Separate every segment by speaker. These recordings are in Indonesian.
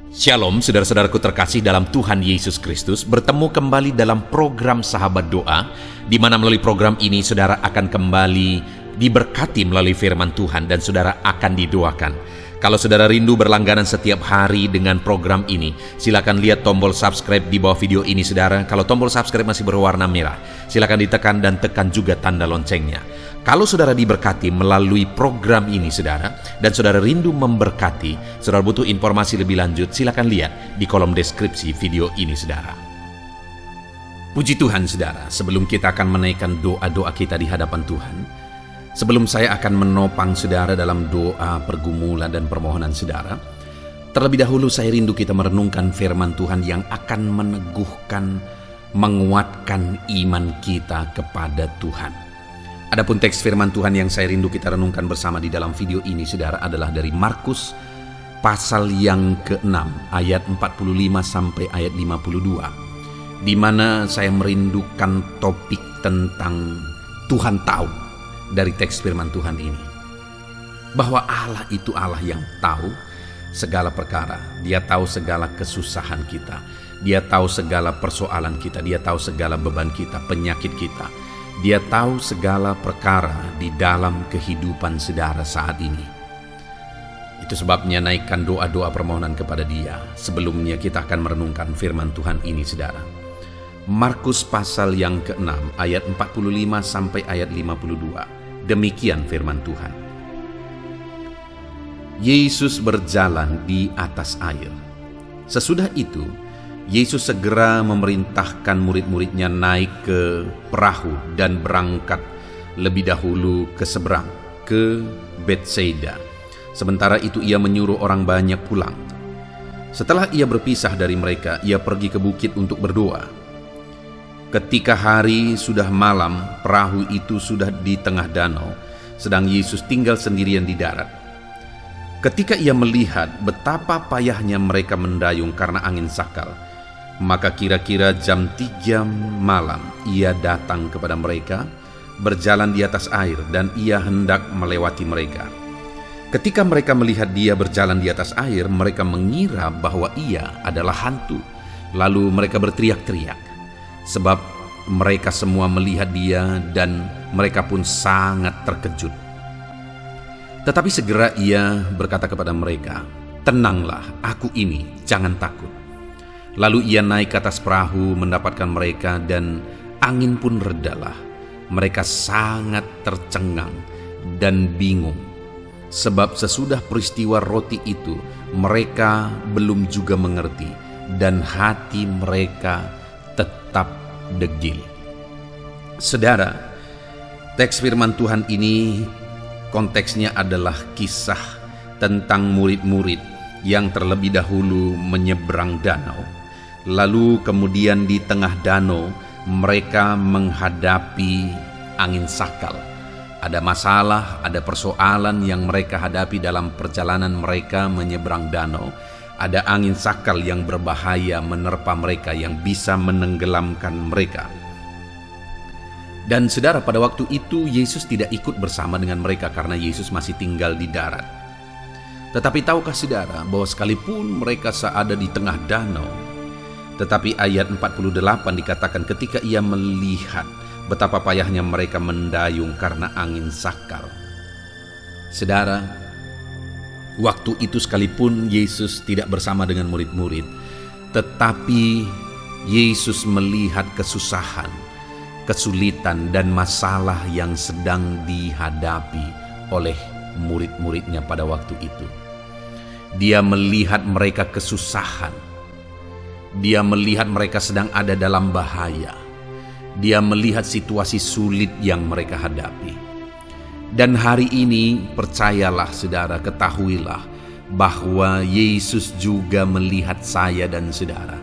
Speaker 1: Shalom saudara-saudaraku terkasih dalam Tuhan Yesus Kristus. Bertemu kembali dalam program Sahabat Doa, di mana melalui program ini saudara akan kembali diberkati melalui firman Tuhan dan saudara akan didoakan. Kalau saudara rindu berlangganan setiap hari dengan program ini, silakan lihat tombol subscribe di bawah video ini saudara. Kalau tombol subscribe masih berwarna merah, silakan ditekan dan tekan juga tanda loncengnya. Kalau saudara diberkati melalui program ini saudara, dan saudara rindu memberkati, saudara butuh informasi lebih lanjut, silakan lihat di kolom deskripsi video ini saudara. Puji Tuhan saudara, sebelum kita akan menaikkan doa-doa kita di hadapan Tuhan, sebelum saya akan menopang saudara dalam doa, pergumulan, dan permohonan saudara, terlebih dahulu saya rindu kita merenungkan firman Tuhan yang akan meneguhkan, menguatkan iman kita kepada Tuhan. Adapun teks firman Tuhan yang saya rindu kita renungkan bersama di dalam video ini saudara adalah dari Markus pasal yang ke-6 ayat 45 sampai ayat 52, di mana saya merindukan topik tentang Tuhan tahu dari teks firman Tuhan ini, bahwa Allah itu Allah yang tahu segala perkara. Dia tahu segala kesusahan kita, Dia tahu segala persoalan kita, Dia tahu segala beban kita, penyakit kita. Dia tahu segala perkara di dalam kehidupan saudara saat ini. Itu sebabnya naikkan doa-doa permohonan kepada Dia. Sebelumnya kita akan merenungkan firman Tuhan ini saudara. Markus pasal yang ke-6 ayat 45 sampai ayat 52. Demikian firman Tuhan. Yesus berjalan di atas air. Sesudah itu, Yesus segera memerintahkan murid-muridnya naik ke perahu dan berangkat lebih dahulu ke seberang, ke Betsaida. Sementara itu ia menyuruh orang banyak pulang. Setelah ia berpisah dari mereka, ia pergi ke bukit untuk berdoa. Ketika hari sudah malam, perahu itu sudah di tengah danau, sedang Yesus tinggal sendirian di darat. Ketika ia melihat betapa payahnya mereka mendayung karena angin sakal, maka kira-kira jam 3 malam ia datang kepada mereka, berjalan di atas air, dan ia hendak melewati mereka. Ketika mereka melihat dia berjalan di atas air, mereka mengira bahwa ia adalah hantu. Lalu mereka berteriak-teriak, sebab mereka semua melihat dia dan mereka pun sangat terkejut. Tetapi segera ia berkata kepada mereka, "Tenanglah, aku ini, jangan takut." Lalu ia naik ke atas perahu mendapatkan mereka, dan angin pun redalah. Mereka sangat tercengang dan bingung, sebab sesudah peristiwa roti itu mereka belum juga mengerti, dan hati mereka tetap degil. Saudara, teks firman Tuhan ini konteksnya adalah kisah tentang murid-murid yang terlebih dahulu menyeberang danau. Lalu kemudian di tengah danau mereka menghadapi angin sakal. Ada masalah, ada persoalan yang mereka hadapi dalam perjalanan mereka menyeberang danau. Ada angin sakal yang berbahaya menerpa mereka, yang bisa menenggelamkan mereka. Dan saudara, pada waktu itu Yesus tidak ikut bersama dengan mereka karena Yesus masih tinggal di darat. Tetapi tahukah saudara bahwa sekalipun mereka ada di tengah danau, tetapi ayat 48 dikatakan ketika ia melihat betapa payahnya mereka mendayung karena angin sakal. Saudara, waktu itu sekalipun Yesus tidak bersama dengan murid-murid, tetapi Yesus melihat kesusahan, kesulitan, dan masalah yang sedang dihadapi oleh murid-muridnya pada waktu itu. Dia melihat mereka kesusahan. Dia melihat mereka sedang ada dalam bahaya. Dia melihat situasi sulit yang mereka hadapi. Dan hari ini percayalah saudara, ketahuilah bahwa Yesus juga melihat saya dan saudara.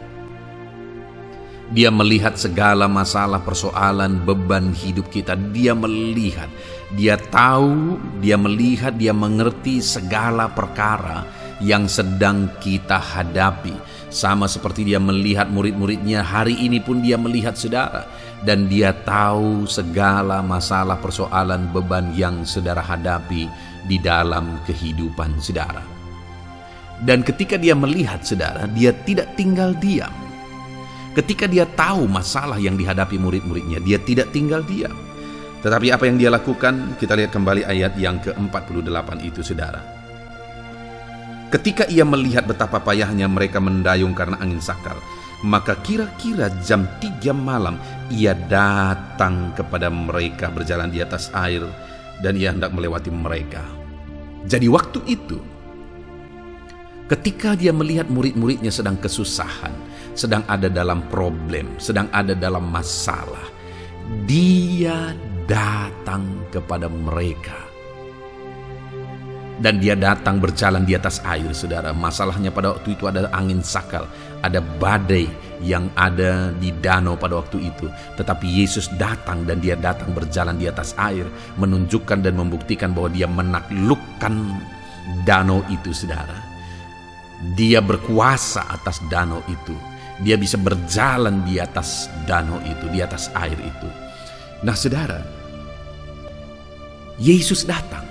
Speaker 1: Dia melihat segala masalah, persoalan, beban hidup kita. Dia melihat, dia tahu, dia melihat, dia mengerti segala perkara yang sedang kita hadapi. Sama seperti dia melihat murid-muridnya, hari ini pun dia melihat saudara. Dan dia tahu segala masalah, persoalan, beban yang saudara hadapi di dalam kehidupan saudara. Dan ketika dia melihat, saudara, dia tidak tinggal diam. Ketika dia tahu masalah yang dihadapi murid-muridnya, dia tidak tinggal diam. Tetapi apa yang dia lakukan? Kita lihat kembali ayat yang ke-48 itu, saudara. Ketika ia melihat betapa payahnya mereka mendayung karena angin sakal, maka kira-kira jam 3 malam ia datang kepada mereka berjalan di atas air, dan ia hendak melewati mereka. Jadi waktu itu, ketika dia melihat murid-muridnya sedang kesusahan, sedang ada dalam problem, sedang ada dalam masalah, dia datang kepada mereka. Dan dia datang berjalan di atas air, saudara. Masalahnya pada waktu itu ada angin sakal, ada badai yang ada di danau pada waktu itu. Tetapi Yesus datang, dan dia datang berjalan di atas air, menunjukkan dan membuktikan bahwa dia menaklukkan danau itu, saudara. Dia berkuasa atas danau itu. Dia bisa berjalan di atas danau itu, di atas air itu. Nah, saudara, Yesus datang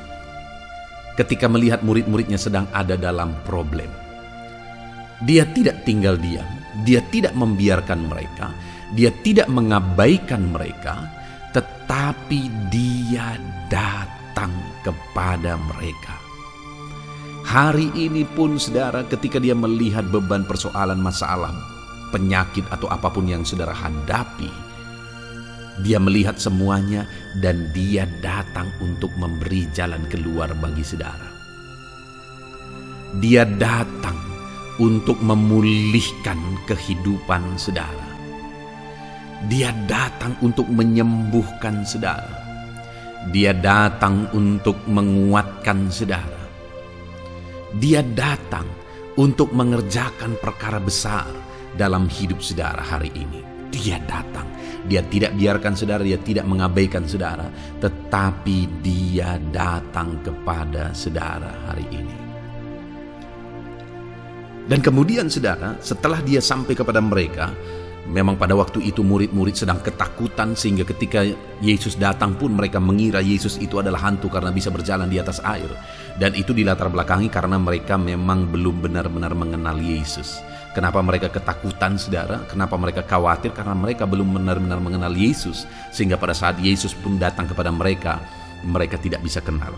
Speaker 1: ketika melihat murid-muridnya sedang ada dalam problem. Dia tidak tinggal diam, dia tidak membiarkan mereka, dia tidak mengabaikan mereka, tetapi dia datang kepada mereka. Hari ini pun, saudara, ketika dia melihat beban, persoalan, masalah, penyakit atau apapun yang saudara hadapi, dia melihat semuanya dan dia datang untuk memberi jalan keluar bagi saudara. Dia datang untuk memulihkan kehidupan saudara. Dia datang untuk menyembuhkan saudara. Dia datang untuk menguatkan saudara. Dia datang untuk mengerjakan perkara besar dalam hidup saudara hari ini. Dia datang. Dia tidak biarkan saudara, dia tidak mengabaikan saudara, tetapi dia datang kepada saudara hari ini. Dan kemudian, saudara, setelah dia sampai kepada mereka, memang pada waktu itu murid-murid sedang ketakutan, sehingga ketika Yesus datang pun mereka mengira Yesus itu adalah hantu karena bisa berjalan di atas air. Dan itu dilatar belakangi karena mereka memang belum benar-benar mengenal Yesus. Kenapa mereka ketakutan, saudara? Kenapa mereka khawatir? Karena mereka belum benar-benar mengenal Yesus. Sehingga pada saat Yesus pun datang kepada mereka, mereka tidak bisa kenal.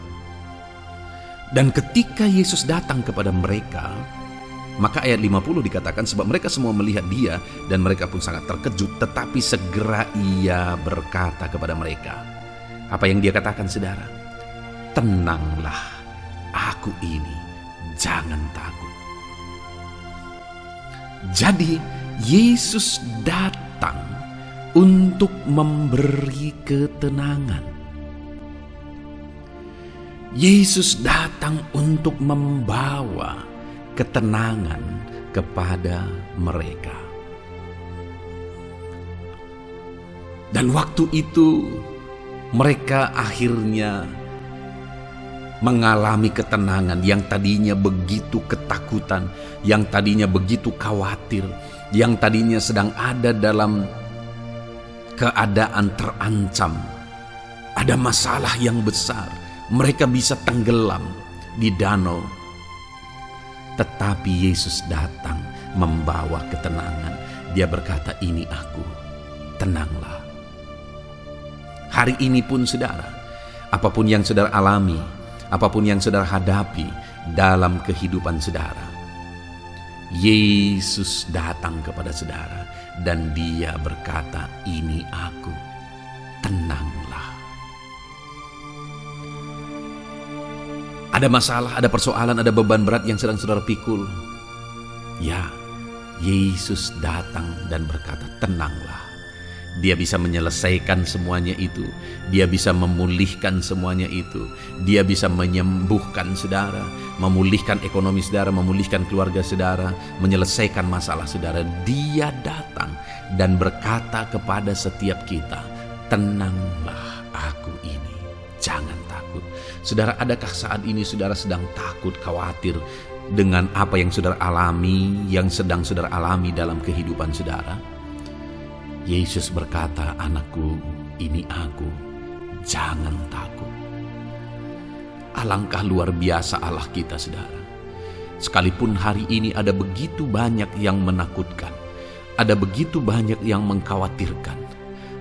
Speaker 1: Dan ketika Yesus datang kepada mereka, maka ayat 50 dikatakan, sebab mereka semua melihat dia dan mereka pun sangat terkejut, tetapi segera ia berkata kepada mereka. Apa yang dia katakan, saudara? Tenanglah, aku ini, jangan takut. Jadi Yesus datang untuk memberi ketenangan. Yesus datang untuk membawa ketenangan kepada mereka. Dan waktu itu mereka akhirnya mengalami ketenangan yang tadinya begitu ketakutan, yang tadinya begitu khawatir, yang tadinya sedang ada dalam keadaan terancam. Ada masalah yang besar, mereka bisa tenggelam di danau. Tetapi Yesus datang membawa ketenangan. Dia berkata, ini aku, tenanglah. Hari ini pun, saudara, apapun yang saudara alami, apapun yang saudara hadapi dalam kehidupan saudara, Yesus datang kepada saudara dan dia berkata, ini aku, tenanglah. Ada masalah, ada persoalan, ada beban berat yang sedang saudara pikul. Ya, Yesus datang dan berkata, tenanglah. Dia bisa menyelesaikan semuanya itu. Dia bisa memulihkan semuanya itu. Dia bisa menyembuhkan saudara, memulihkan ekonomi saudara, memulihkan keluarga saudara, menyelesaikan masalah saudara. Dia datang dan berkata kepada setiap kita, tenanglah, aku ini, jangan takut. Saudara, adakah saat ini saudara sedang takut, khawatir dengan apa yang saudara alami, yang sedang saudara alami dalam kehidupan saudara? Yesus berkata, anakku, ini aku, jangan takut. Alangkah luar biasa Allah kita, saudara. Sekalipun hari ini ada begitu banyak yang menakutkan, ada begitu banyak yang mengkhawatirkan.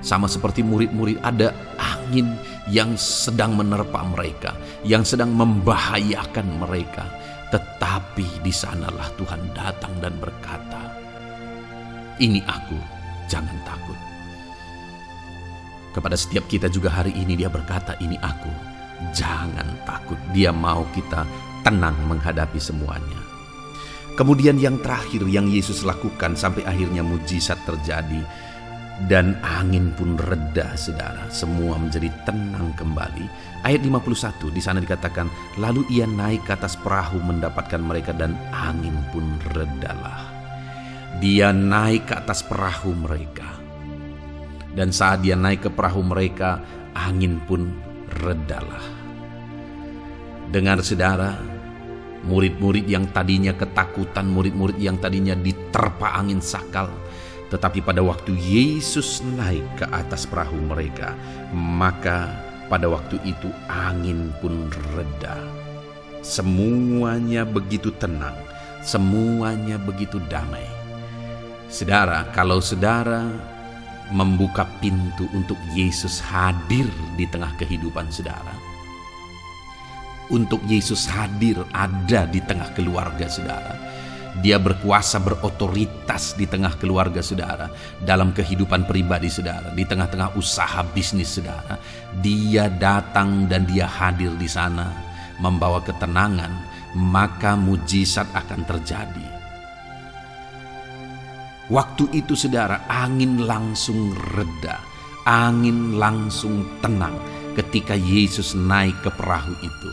Speaker 1: Sama seperti murid-murid, ada angin yang sedang menerpa mereka, yang sedang membahayakan mereka. Tetapi di sanalah Tuhan datang dan berkata, "Ini aku, jangan takut." Kepada setiap kita juga hari ini Dia berkata, "Ini aku, jangan takut." Dia mau kita tenang menghadapi semuanya. Kemudian yang terakhir yang Yesus lakukan sampai akhirnya mujizat terjadi dan angin pun reda, saudara. Semua menjadi tenang kembali. Ayat 51 di sana dikatakan, lalu Ia naik ke atas perahu mendapatkan mereka dan angin pun redalah. Dia naik ke atas perahu mereka. Dan saat Dia naik ke perahu mereka, angin pun redalah. Dengar saudara, murid-murid yang tadinya ketakutan, murid-murid yang tadinya diterpa angin sakal, tetapi pada waktu Yesus naik ke atas perahu mereka, maka pada waktu itu angin pun reda. Semuanya begitu tenang, semuanya begitu damai. Saudara, kalau saudara membuka pintu untuk Yesus hadir di tengah kehidupan saudara, untuk Yesus hadir ada di tengah keluarga saudara, Dia berkuasa, berotoritas di tengah keluarga saudara, dalam kehidupan pribadi saudara, di tengah-tengah usaha bisnis saudara. Dia datang dan Dia hadir di sana membawa ketenangan, maka mujizat akan terjadi. Waktu itu saudara, angin langsung reda, angin langsung tenang ketika Yesus naik ke perahu itu.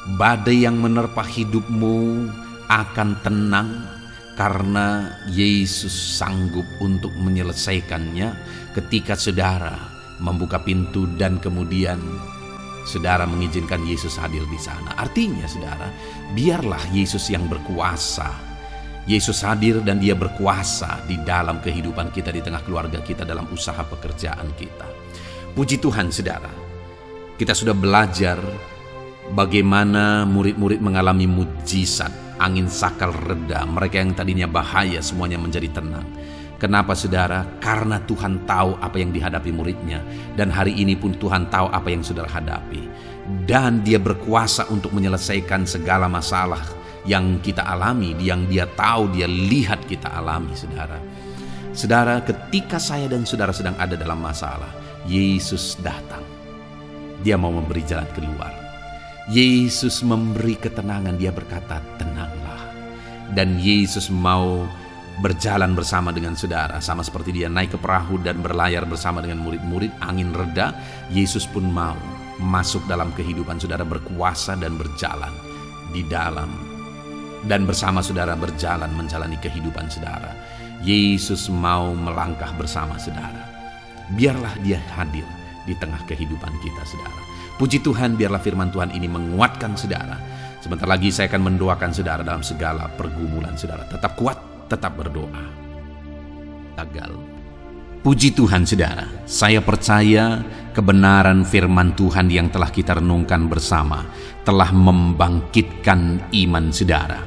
Speaker 1: Badai yang menerpa hidupmu akan tenang karena Yesus sanggup untuk menyelesaikannya ketika saudara membuka pintu dan kemudian saudara mengizinkan Yesus hadir di sana. Artinya saudara, biarlah Yesus yang berkuasa. Yesus hadir dan Dia berkuasa di dalam kehidupan kita, di tengah keluarga kita, dalam usaha pekerjaan kita. Puji Tuhan saudara, kita sudah belajar bagaimana murid-murid mengalami mujizat, angin sakal reda, mereka yang tadinya bahaya semuanya menjadi tenang. Kenapa saudara? Karena Tuhan tahu apa yang dihadapi muridnya, dan hari ini pun Tuhan tahu apa yang saudara hadapi, dan Dia berkuasa untuk menyelesaikan segala masalah yang kita alami, yang Dia tahu, Dia lihat kita alami saudara. Saudara, ketika saya dan saudara sedang ada dalam masalah, Yesus datang. Dia mau memberi jalan keluar. Yesus memberi ketenangan, Dia berkata, tenanglah. Dan Yesus mau berjalan bersama dengan saudara, sama seperti Dia naik ke perahu dan berlayar bersama dengan murid-murid, angin reda, Yesus pun mau masuk dalam kehidupan saudara, berkuasa dan berjalan di dalam dan bersama saudara, berjalan menjalani kehidupan saudara. Yesus mau melangkah bersama saudara. Biarlah Dia hadir di tengah kehidupan kita saudara. Puji Tuhan, biarlah firman Tuhan ini menguatkan saudara. Sebentar lagi saya akan mendoakan saudara dalam segala pergumulan saudara. Tetap kuat, tetap berdoa. Gagal. Puji Tuhan saudara, saya percaya kebenaran firman Tuhan yang telah kita renungkan bersama telah membangkitkan iman saudara.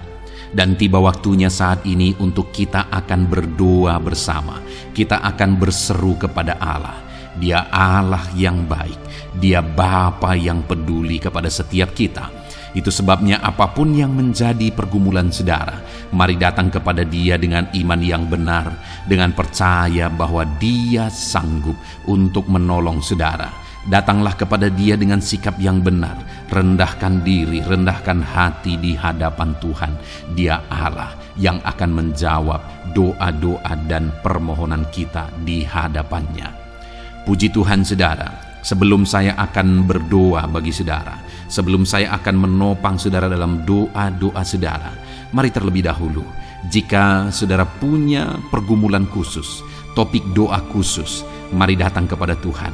Speaker 1: Dan tiba waktunya saat ini untuk kita akan berdoa bersama. Kita akan berseru kepada Allah. Dia Allah yang baik, Dia Bapa yang peduli kepada setiap kita. Itu sebabnya apapun yang menjadi pergumulan saudara, mari datang kepada Dia dengan iman yang benar, dengan percaya bahwa Dia sanggup untuk menolong saudara. Datanglah kepada Dia dengan sikap yang benar, rendahkan diri, rendahkan hati di hadapan Tuhan. Dia Allah yang akan menjawab doa-doa dan permohonan kita di hadapannya. Puji Tuhan saudara, sebelum saya akan berdoa bagi saudara, sebelum saya akan menopang saudara dalam doa-doa saudara, mari terlebih dahulu, jika saudara punya pergumulan khusus, topik doa khusus, mari datang kepada Tuhan.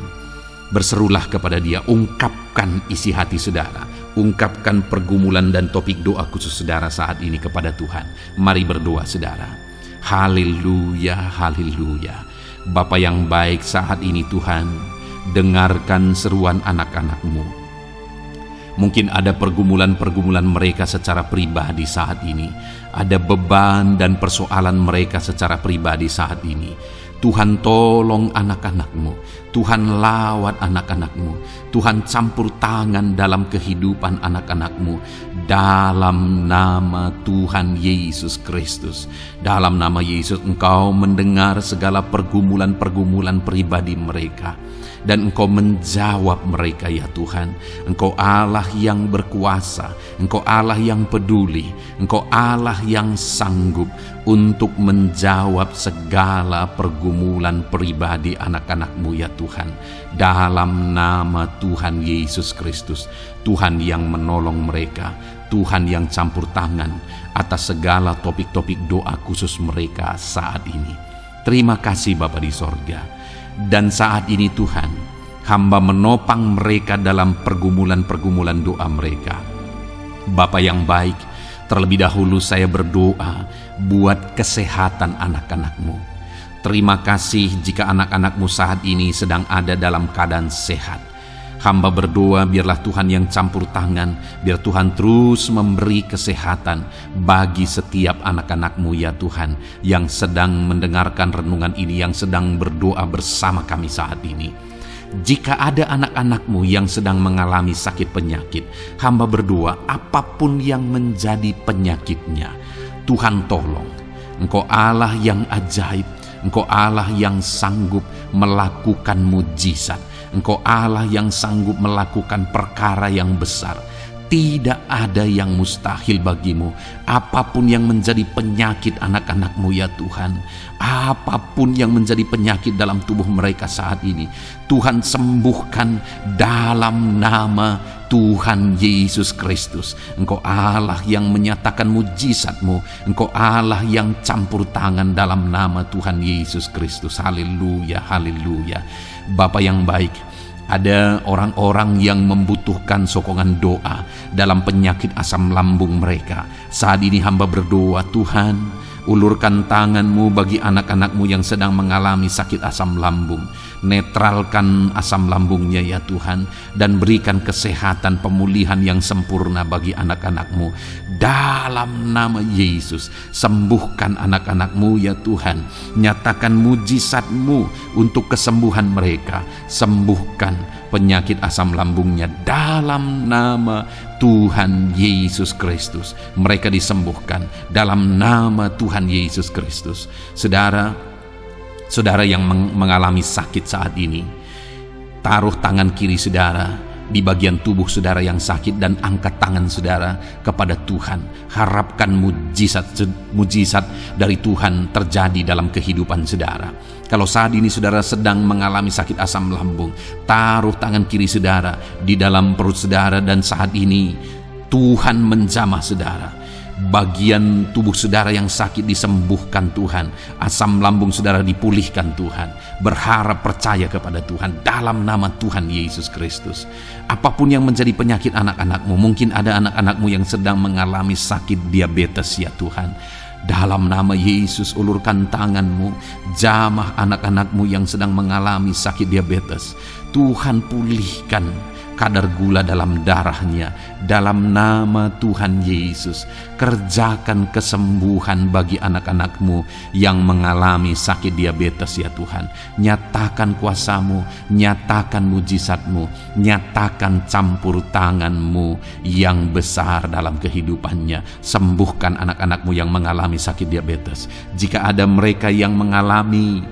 Speaker 1: Berserulah kepada Dia, ungkapkan isi hati saudara, ungkapkan pergumulan dan topik doa khusus saudara saat ini kepada Tuhan. Mari berdoa saudara. Haleluya, haleluya. Bapa yang baik, saat ini Tuhan, dengarkan seruan anak-anak-Mu. Mungkin ada pergumulan-pergumulan mereka secara pribadi saat ini. Ada beban dan persoalan mereka secara pribadi saat ini. Tuhan tolong anak-anak-Mu, Tuhan lawat anak-anak-Mu, Tuhan campur tangan dalam kehidupan anak-anak-Mu, dalam nama Tuhan Yesus Kristus. Dalam nama Yesus Engkau mendengar segala pergumulan-pergumulan pribadi mereka, dan Engkau menjawab mereka ya Tuhan. Engkau Allah yang berkuasa, Engkau Allah yang peduli, Engkau Allah yang sanggup untuk menjawab segala pergumulan pribadi anak-anak-Mu ya Tuhan. Dalam nama Tuhan Yesus Kristus, Tuhan yang menolong mereka, Tuhan yang campur tangan atas segala topik-topik doa khusus mereka saat ini. Terima kasih Bapa di sorga. Dan saat ini Tuhan, hamba menopang mereka dalam pergumulan-pergumulan doa mereka. Bapa yang baik, terlebih dahulu saya berdoa buat kesehatan anak-anak-Mu. Terima kasih jika anak-anak-Mu saat ini sedang ada dalam keadaan sehat. Hamba berdoa biarlah Tuhan yang campur tangan, biar Tuhan terus memberi kesehatan bagi setiap anak-anak-Mu ya Tuhan, yang sedang mendengarkan renungan ini, yang sedang berdoa bersama kami saat ini. Jika ada anak-anak-Mu yang sedang mengalami sakit penyakit, hamba berdoa apapun yang menjadi penyakitnya, Tuhan tolong. Engkau Allah yang ajaib, Engkau Allah yang sanggup melakukan mujizat, Engkau Allah yang sanggup melakukan perkara yang besar. Tidak ada yang mustahil bagimu. Apapun yang menjadi penyakit anak-anak-Mu ya Tuhan, apapun yang menjadi penyakit dalam tubuh mereka saat ini, Tuhan sembuhkan dalam nama Tuhan Yesus Kristus. Engkau Allah yang menyatakan mujizat-Mu, Engkau Allah yang campur tangan dalam nama Tuhan Yesus Kristus. Haleluya, haleluya. Bapa yang baik, ada orang-orang yang membutuhkan sokongan doa dalam penyakit asam lambung mereka. Saat ini hamba berdoa, Tuhan, ulurkan tangan-Mu bagi anak-anak-Mu yang sedang mengalami sakit asam lambung. Netralkan asam lambungnya ya Tuhan, dan berikan kesehatan pemulihan yang sempurna bagi anak-anak-Mu. Dalam nama Yesus, sembuhkan anak-anak-Mu ya Tuhan. Nyatakan mujizat-Mu untuk kesembuhan mereka. Sembuhkan penyakit asam lambungnya dalam nama Tuhan Yesus Kristus. Mereka disembuhkan dalam nama Tuhan Yesus Kristus. Saudara yang mengalami sakit saat ini, taruh tangan kiri saudara di bagian tubuh saudara yang sakit dan angkat tangan saudara kepada Tuhan. Harapkan mujizat dari Tuhan terjadi dalam kehidupan saudara. Kalau saat ini saudara sedang mengalami sakit asam lambung, taruh tangan kiri saudara di dalam perut saudara, dan saat ini Tuhan menjamah saudara. Bagian tubuh saudara yang sakit disembuhkan Tuhan. Asam lambung saudara dipulihkan Tuhan. Berharap, percaya kepada Tuhan dalam nama Tuhan Yesus Kristus. Apapun yang menjadi penyakit anak-anak-Mu, mungkin ada anak-anak-Mu yang sedang mengalami sakit diabetes ya Tuhan. Dalam nama Yesus, ulurkan tangan-Mu, jamah anak-anak-Mu yang sedang mengalami sakit diabetes. Tuhan pulihkan kadar gula dalam darahnya. Dalam nama Tuhan Yesus, kerjakan kesembuhan bagi anak-anak-Mu yang mengalami sakit diabetes ya Tuhan. Nyatakan kuasa-Mu, nyatakan mujizat-Mu, nyatakan campur tangan-Mu yang besar dalam kehidupannya. Sembuhkan anak-anak-Mu yang mengalami sakit diabetes. Jika ada mereka yang mengalami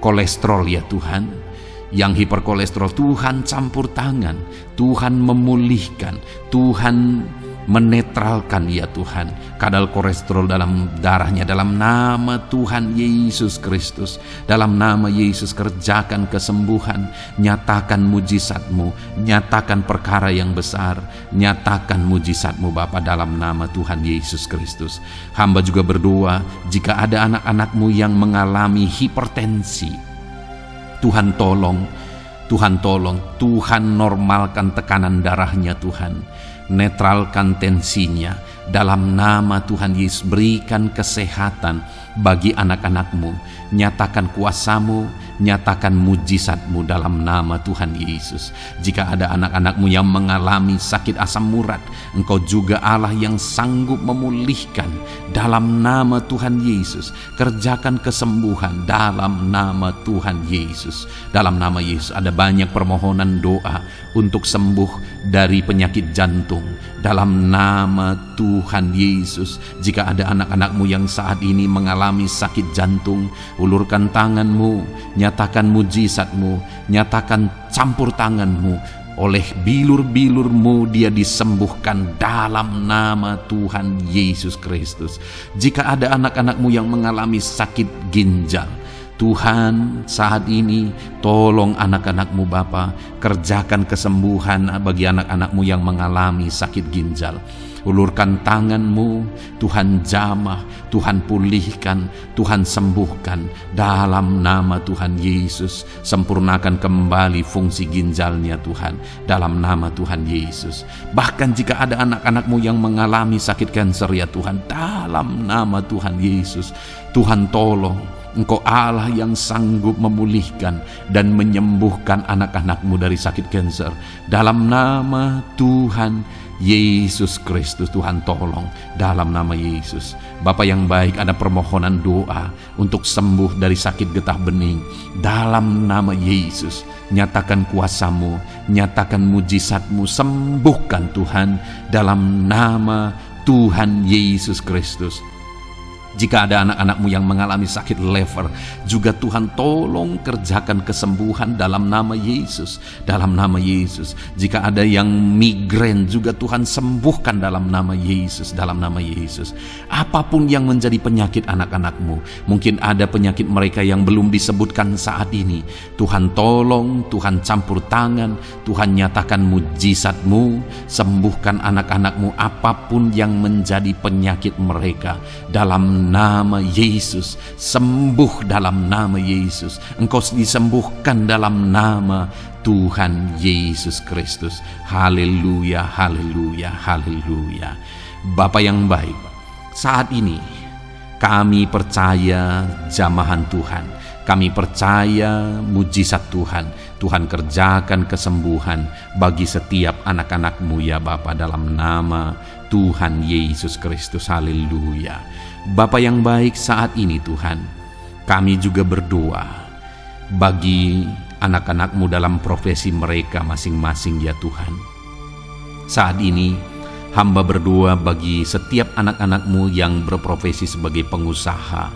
Speaker 1: kolesterol ya Tuhan, yang hiperkolesterol, Tuhan campur tangan, Tuhan memulihkan, Tuhan menetralkan ya Tuhan kadar kolesterol dalam darahnya. Dalam nama Tuhan Yesus Kristus, dalam nama Yesus, kerjakan kesembuhan, nyatakan mujizat-Mu, nyatakan perkara yang besar, nyatakan mujizat-Mu Bapa, dalam nama Tuhan Yesus Kristus. Hamba juga berdoa jika ada anak-anak-Mu yang mengalami hipertensi, Tuhan tolong, Tuhan tolong, Tuhan normalkan tekanan darahnya Tuhan, netralkan tensinya, Dalam nama Tuhan Yesus, berikan kesehatan bagi anak-anak-Mu. Nyatakan kuasa-Mu, nyatakan mujizat-Mu dalam nama Tuhan Yesus. Jika ada anak-anak-Mu yang mengalami sakit asam urat, Engkau juga Allah yang sanggup memulihkan dalam nama Tuhan Yesus. Kerjakan kesembuhan dalam nama Tuhan Yesus. Dalam nama Yesus, ada banyak permohonan doa untuk sembuh dari penyakit jantung. Dalam nama Tuhan Yesus, jika ada anak-anak-Mu yang saat ini mengalami sakit jantung, ulurkan tangan-Mu, nyatakan mujizat-Mu, nyatakan campur tangan-Mu. Oleh bilur-bilur-Mu dia disembuhkan dalam nama Tuhan Yesus Kristus. Jika ada anak-anak-Mu yang mengalami sakit ginjal, Tuhan saat ini tolong anak-anak-Mu Bapa, kerjakan kesembuhan bagi anak-anak-Mu yang mengalami sakit ginjal. Ulurkan tangan-Mu, Tuhan jamah, Tuhan pulihkan, Tuhan sembuhkan dalam nama Tuhan Yesus. Sempurnakan kembali fungsi ginjalnya Tuhan dalam nama Tuhan Yesus. Bahkan jika ada anak-anak-Mu yang mengalami sakit kanker ya Tuhan, dalam nama Tuhan Yesus, Tuhan tolong. Engkau Allah yang sanggup memulihkan dan menyembuhkan anak-anak-Mu dari sakit kanker. Dalam nama Tuhan Yesus Kristus, Tuhan tolong dalam nama Yesus. Bapa yang baik, ada permohonan doa untuk sembuh dari sakit getah bening. Dalam nama Yesus, nyatakan kuasa-Mu, nyatakan mujizat-Mu, sembuhkan Tuhan dalam nama Tuhan Yesus Kristus. Jika ada anak-anak-Mu yang mengalami sakit lever, juga Tuhan tolong kerjakan kesembuhan dalam nama Yesus. Dalam nama Yesus. Jika ada yang migrain, juga Tuhan sembuhkan dalam nama Yesus. Dalam nama Yesus. Apapun yang menjadi penyakit anak-anak-Mu, mungkin ada penyakit mereka yang belum disebutkan saat ini, Tuhan tolong, Tuhan campur tangan, Tuhan nyatakan mujizat-Mu, sembuhkan anak-anak-Mu apapun yang menjadi penyakit mereka. Dalam nama Yesus, sembuh dalam nama Yesus. Engkau disembuhkan dalam nama Tuhan Yesus Kristus. Haleluya, haleluya, haleluya. Bapa yang baik, saat ini kami percaya jamahan Tuhan. Kami percaya mujizat Tuhan. Tuhan kerjakan kesembuhan bagi setiap anak-anak-Mu ya Bapa, dalam nama Tuhan Yesus Kristus. Haleluya. Bapa yang baik, saat ini Tuhan, kami juga berdoa bagi anak-anak-Mu dalam profesi mereka masing-masing ya Tuhan. Saat ini hamba berdoa bagi setiap anak-anak-Mu yang berprofesi sebagai pengusaha,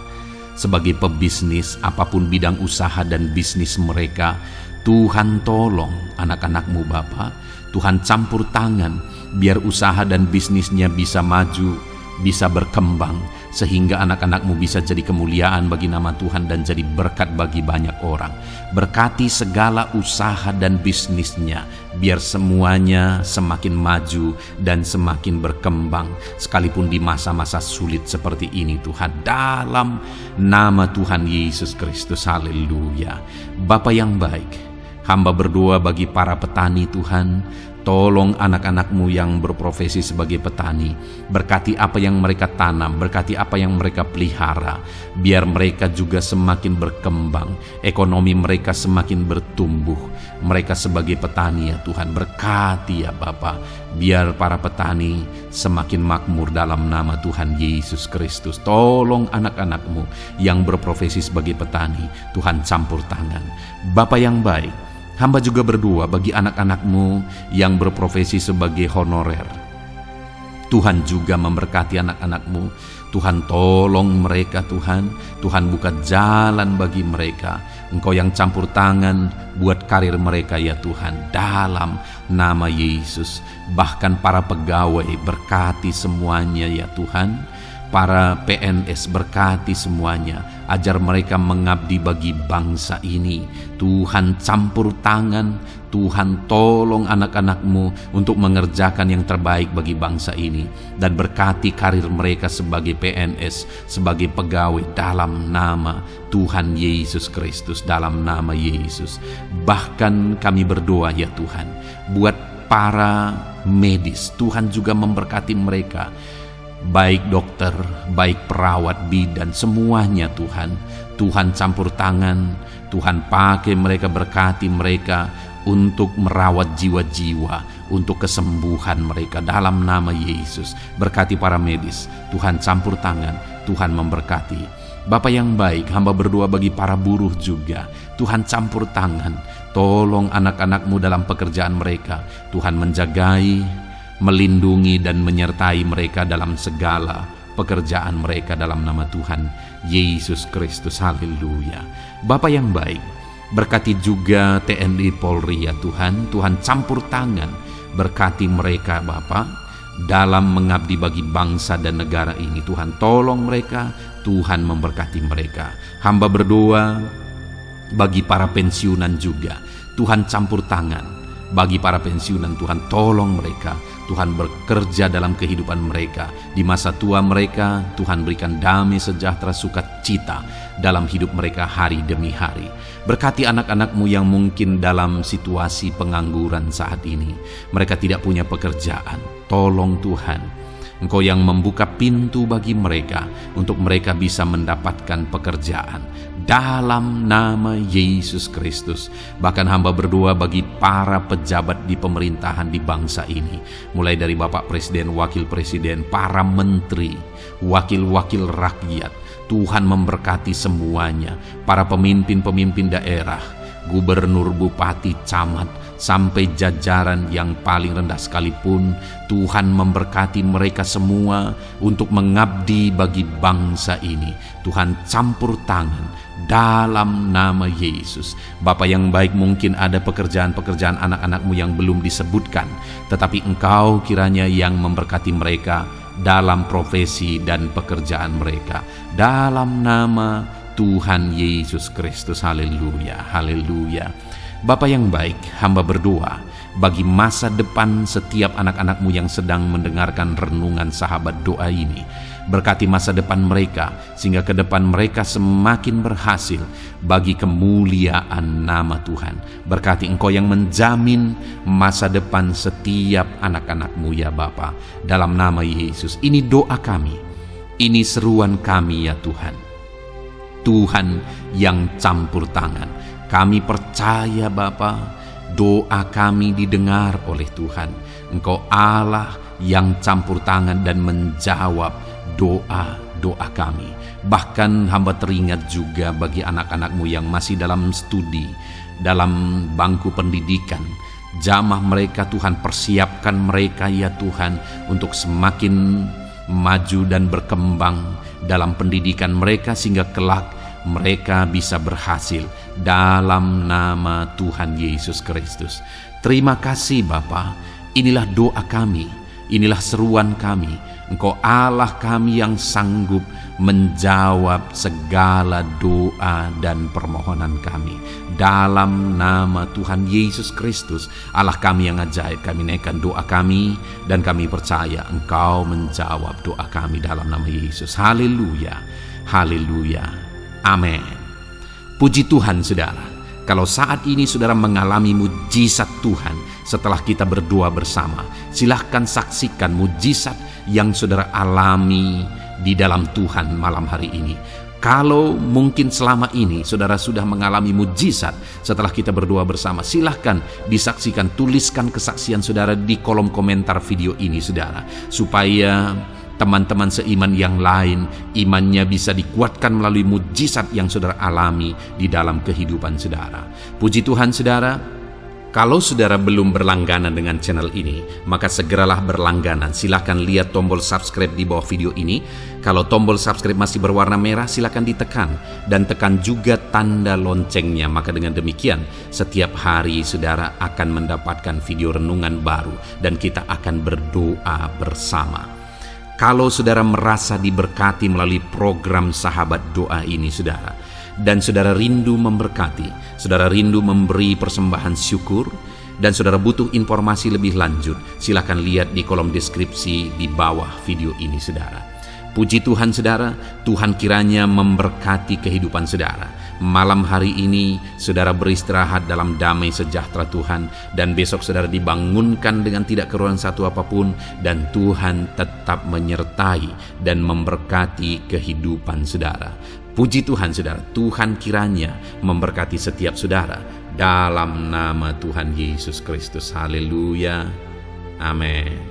Speaker 1: sebagai pebisnis, apapun bidang usaha dan bisnis mereka. Tuhan tolong anak-anak-Mu Bapa, Tuhan campur tangan biar usaha dan bisnisnya bisa maju, bisa berkembang, sehingga anak-anak-Mu bisa jadi kemuliaan bagi nama Tuhan dan jadi berkat bagi banyak orang. Berkati segala usaha dan bisnisnya, biar semuanya semakin maju dan semakin berkembang, sekalipun di masa-masa sulit seperti ini Tuhan, dalam nama Tuhan Yesus Kristus. Haleluya. Bapa yang baik, hamba berdoa bagi para petani Tuhan. Tolong anak-anak-Mu yang berprofesi sebagai petani, berkati apa yang mereka tanam, berkati apa yang mereka pelihara, biar mereka juga semakin berkembang, ekonomi mereka semakin bertumbuh. Mereka sebagai petani ya Tuhan, berkati ya Bapa, biar para petani semakin makmur dalam nama Tuhan Yesus Kristus. Tolong anak-anak-Mu yang berprofesi sebagai petani, Tuhan campur tangan. Bapa yang baik, hamba juga berdoa bagi anak-anak-Mu yang berprofesi sebagai honorer. Tuhan juga memberkati anak-anak-Mu. Tuhan tolong mereka Tuhan. Tuhan buka jalan bagi mereka. Engkau yang campur tangan buat karir mereka ya Tuhan, dalam nama Yesus. Bahkan para pegawai berkati semuanya ya Tuhan. Para PNS berkati semuanya, ajar mereka mengabdi bagi bangsa ini. Tuhan campur tangan, Tuhan tolong anak-anak-Mu untuk mengerjakan yang terbaik bagi bangsa ini. Dan berkati karir mereka sebagai PNS, sebagai pegawai, dalam nama Tuhan Yesus Kristus, dalam nama Yesus. Bahkan kami berdoa ya Tuhan, buat para medis, Tuhan juga memberkati mereka. baik dokter, baik perawat, bidan, semuanya Tuhan. Tuhan campur tangan, Tuhan pakai mereka, berkati mereka untuk merawat jiwa-jiwa, untuk kesembuhan mereka dalam nama Yesus. Berkati para medis, Tuhan campur tangan, Tuhan memberkati. Bapa yang baik, hamba berdoa bagi para buruh juga, Tuhan campur tangan, tolong anak-anak-Mu dalam pekerjaan mereka. Tuhan menjagai, melindungi dan menyertai mereka dalam segala pekerjaan mereka dalam nama Tuhan Yesus Kristus. Haleluya. Bapa yang baik, berkati juga TNI Polri ya Tuhan. Tuhan campur tangan, berkati mereka Bapa dalam mengabdi bagi bangsa dan negara ini. Tuhan tolong mereka, Tuhan memberkati mereka. Hamba berdoa bagi para pensiunan juga, Tuhan campur tangan. Bagi para pensiunan, Tuhan tolong mereka, Tuhan bekerja dalam kehidupan mereka. Di masa tua mereka, Tuhan berikan damai sejahtera sukacita dalam hidup mereka hari demi hari. Berkati anak-anak-Mu yang mungkin dalam situasi pengangguran saat ini. Mereka tidak punya pekerjaan. Tolong Tuhan, Engkau yang membuka pintu bagi mereka untuk mereka bisa mendapatkan pekerjaan dalam nama Yesus Kristus. Bahkan hamba berdoa bagi para pejabat di pemerintahan di bangsa ini, mulai dari Bapak Presiden, Wakil Presiden, para menteri, wakil-wakil rakyat. Tuhan memberkati semuanya, para pemimpin-pemimpin daerah, gubernur, bupati, camat, sampai jajaran yang paling rendah sekalipun. Tuhan memberkati mereka semua untuk mengabdi bagi bangsa ini. Tuhan campur tangan dalam nama Yesus. Bapa yang baik, mungkin ada pekerjaan-pekerjaan anak-anak-Mu yang belum disebutkan, tetapi Engkau kiranya yang memberkati mereka dalam profesi dan pekerjaan mereka dalam nama Tuhan Yesus Kristus. Haleluya, haleluya. Bapa yang baik, hamba berdoa bagi masa depan setiap anak-anak-Mu yang sedang mendengarkan renungan sahabat doa ini. Berkati masa depan mereka, sehingga ke depan mereka semakin berhasil bagi kemuliaan nama Tuhan. Berkati Engkau yang menjamin masa depan setiap anak-anak-Mu ya Bapa. Dalam nama Yesus, ini doa kami, ini seruan kami ya Tuhan. Tuhan yang campur tangan. Kami percaya Bapa, doa kami didengar oleh Tuhan. Engkau Allah yang campur tangan dan menjawab doa-doa kami. Bahkan hamba teringat juga bagi anak-anak-Mu yang masih dalam studi, dalam bangku pendidikan. Jamah mereka Tuhan, persiapkan mereka ya Tuhan untuk semakin maju dan berkembang dalam pendidikan mereka, sehingga kelak mereka bisa berhasil dalam nama Tuhan Yesus Kristus. Terima kasih Bapa. Inilah doa kami, inilah seruan kami. Engkau Allah kami yang sanggup menjawab segala doa dan permohonan kami. Dalam nama Tuhan Yesus Kristus, Allah kami yang ajaib, kami naikkan doa kami dan kami percaya Engkau menjawab doa kami dalam nama Yesus. Haleluya, haleluya. Amin. Puji Tuhan saudara, kalau saat ini saudara mengalami mujizat Tuhan setelah kita berdoa bersama, silahkan saksikan mujizat yang saudara alami di dalam Tuhan malam hari ini. Kalau mungkin selama ini saudara sudah mengalami mujizat setelah kita berdoa bersama, silahkan disaksikan, tuliskan kesaksian saudara di kolom komentar video ini saudara, supaya teman-teman seiman yang lain imannya bisa dikuatkan melalui mujizat yang saudara alami di dalam kehidupan saudara. Puji Tuhan saudara, kalau saudara belum berlangganan dengan channel ini, maka segeralah berlangganan. Silahkan lihat tombol subscribe di bawah video ini. Kalau tombol subscribe masih berwarna merah, silahkan ditekan dan tekan juga tanda loncengnya. Maka dengan demikian setiap hari saudara akan mendapatkan video renungan baru dan kita akan berdoa bersama. Kalau saudara merasa diberkati melalui program sahabat doa ini saudara, dan saudara rindu memberkati, saudara rindu memberi persembahan syukur, Dan saudara butuh informasi lebih lanjut, silakan lihat di kolom deskripsi di bawah video ini saudara. Puji Tuhan saudara, Tuhan kiranya memberkati kehidupan saudara. Malam hari ini saudara beristirahat dalam damai sejahtera Tuhan, dan besok saudara dibangunkan dengan tidak kekurangan satu apapun, dan Tuhan tetap menyertai dan memberkati kehidupan saudara. Puji Tuhan saudara, Tuhan kiranya memberkati setiap saudara dalam nama Tuhan Yesus Kristus. Haleluya. Amin.